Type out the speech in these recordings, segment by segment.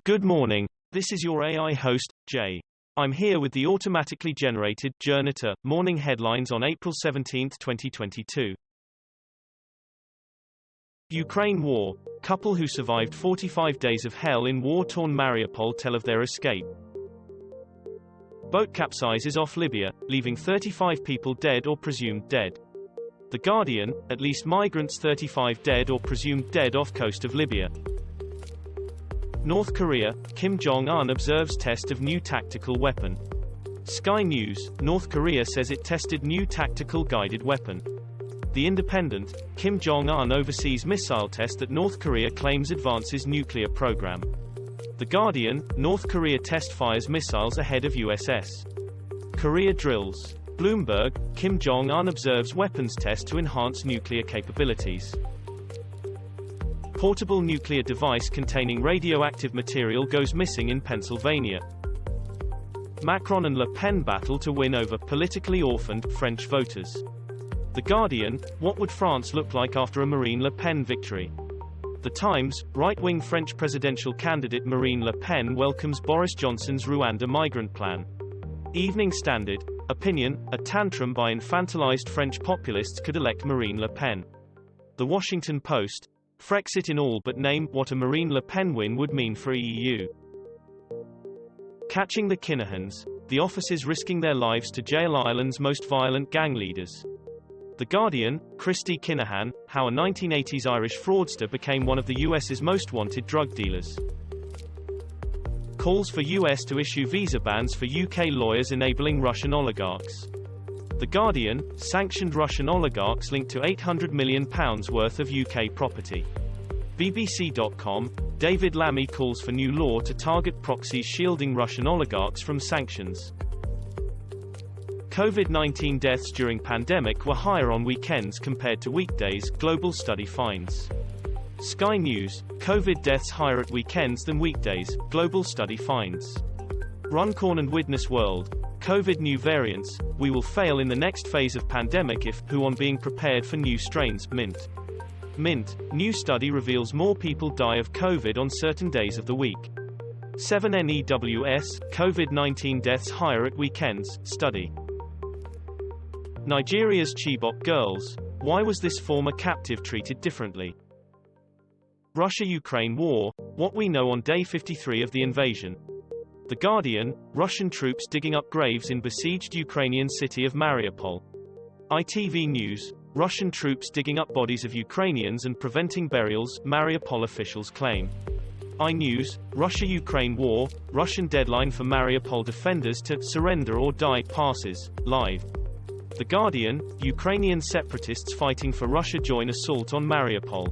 Good morning. This is your AI host, Jay. I'm here with the automatically generated Journato morning headlines on April 17, 2022. Ukraine war. Couple who survived 45 days of hell in war-torn Mariupol tell of their escape. Boat capsizes off Libya, leaving 35 people dead or presumed dead. The Guardian, at least migrants 35 dead or presumed dead off coast of Libya. North Korea, Kim Jong-un observes test of new tactical weapon. Sky News, North Korea says it tested new tactical guided weapon. The Independent, Kim Jong-un oversees missile test that North Korea claims advances nuclear program. The Guardian, North Korea test fires missiles ahead of USS Korea drills. Bloomberg, Kim Jong-un observes weapons test to enhance nuclear capabilities. Portable nuclear device containing radioactive material goes missing in Pennsylvania. Macron and Le Pen battle to win over politically orphaned French voters. The Guardian, what would France look like after a Marine Le Pen victory? The Times, right-wing French presidential candidate Marine Le Pen welcomes Boris Johnson's Rwanda migrant plan. Evening Standard, opinion, a tantrum by infantilized French populists could elect Marine Le Pen. The Washington Post, Frexit in all but name, what a Marine Le Pen win would mean for EU. Catching the Kinahans, the officers risking their lives to jail Ireland's most violent gang leaders. The Guardian, Christy Kinahan, how a 1980s Irish fraudster became one of the US's most wanted drug dealers. Calls for US to issue visa bans for UK lawyers enabling Russian oligarchs. The Guardian, sanctioned Russian oligarchs linked to £800 million worth of UK property. BBC.com, David Lammy calls for new law to target proxies shielding Russian oligarchs from sanctions. COVID-19 deaths during pandemic were higher on weekends compared to weekdays, global study finds. Sky News, COVID deaths higher at weekends than weekdays, global study finds. Runcorn and Witness World, COVID new variants, we will fail in the next phase of pandemic if, who on being prepared for new strains, Mint. Mint, new study reveals more people die of COVID on certain days of the week. 7NEWS, COVID-19 deaths higher at weekends, study. Nigeria's Chibok girls, why was this former captive treated differently? Russia-Ukraine war, what we know on day 53 of the invasion. The Guardian, Russian troops digging up graves in besieged Ukrainian city of Mariupol. ITV News, Russian troops digging up bodies of Ukrainians and preventing burials, Mariupol officials claim. iNews, Russia-Ukraine war, Russian deadline for Mariupol defenders to surrender or die passes, live. The Guardian, Ukrainian separatists fighting for Russia join assault on Mariupol.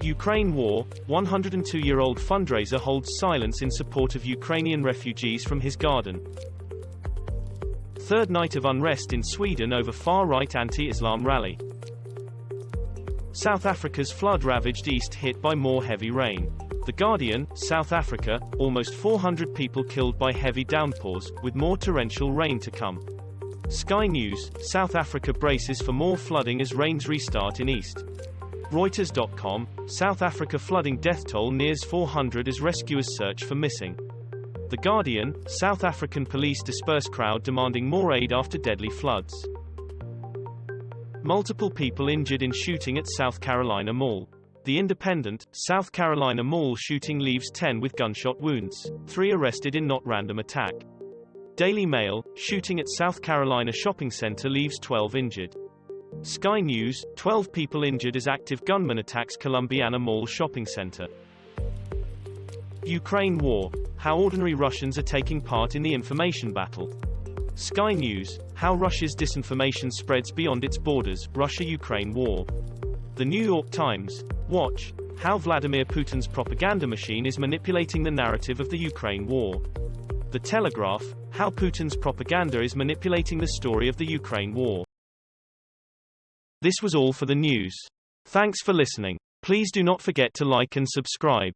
Ukraine war, 102-year-old fundraiser holds silence in support of Ukrainian refugees from his garden. Third night of unrest in Sweden over far-right anti-Islam rally. South Africa's flood-ravaged east hit by more heavy rain. The Guardian, South Africa, almost 400 people killed by heavy downpours, with more torrential rain to come. Sky News, South Africa braces for more flooding as rains restart in east. Reuters.com, South Africa flooding death toll nears 400 as rescuers search for missing. The Guardian, South African police disperse crowd demanding more aid after deadly floods. Multiple people injured in shooting at South Carolina Mall. The Independent, South Carolina Mall shooting leaves 10 with gunshot wounds, 3 arrested in not random attack. Daily Mail, shooting at South Carolina shopping center leaves 12 injured. Sky News, 12 people injured as active gunman attacks Columbiana Mall shopping center. Ukraine war, how ordinary Russians are taking part in the information battle. Sky News, how Russia's disinformation spreads beyond its borders, Russia-Ukraine war. The New York Times, watch, how Vladimir Putin's propaganda machine is manipulating the narrative of the Ukraine war. The Telegraph, how Putin's propaganda is manipulating the story of the Ukraine war. This was all for the news. Thanks for listening. Please do not forget to like and subscribe.